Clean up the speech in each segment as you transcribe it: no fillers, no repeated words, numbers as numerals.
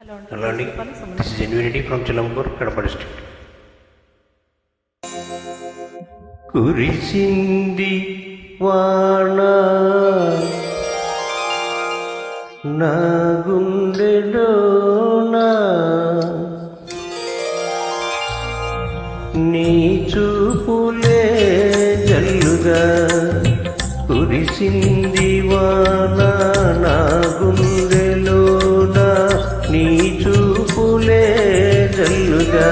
Hello, this is Infinity from Chalampur, Kadapa district. కురిసింది వాన నా గుండెలోన నీ చూపులే జల్లుగా కురిసింది వాన నా గుండెలోన నీ చూపులే జల్లుగా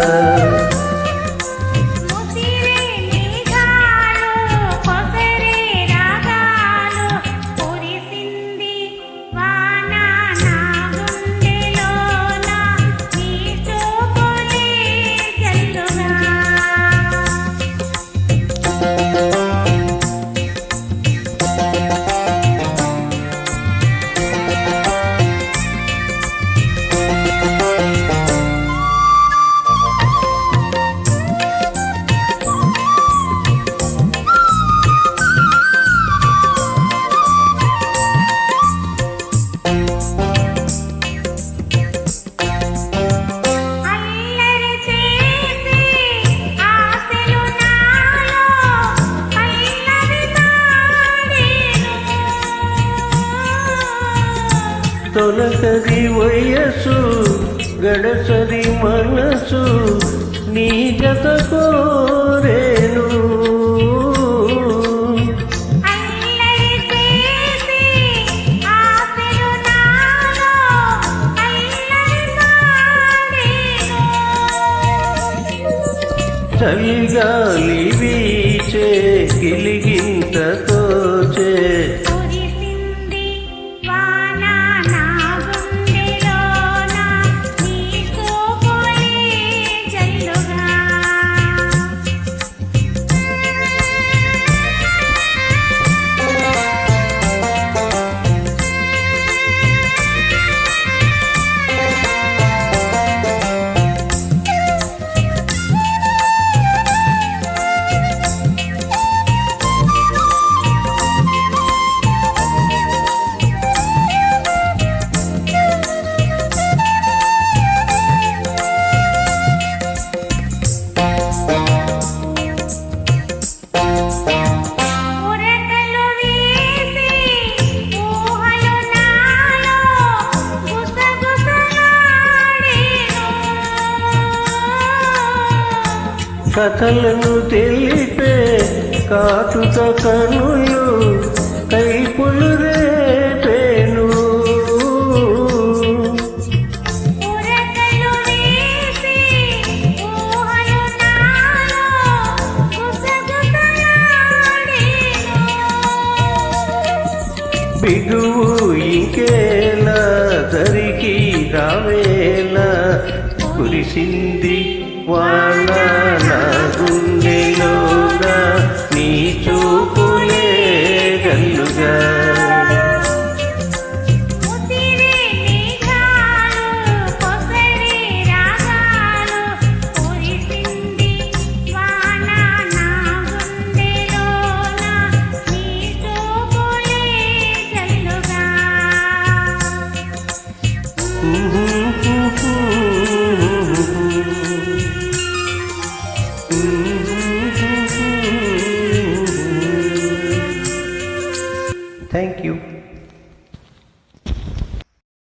తొలకది వయసు గడసది మనసు నీ జత కోరేను చలిగాలి వీచే గిలిగింత తోచే కథలను తెలిపే కాటుక కనులు కైపులు రేపేను బిగువు ఇంకేలా దరికి రావేలా కురిసింది వాన నా గుండెలోన నీ చూపులే గల్లుగా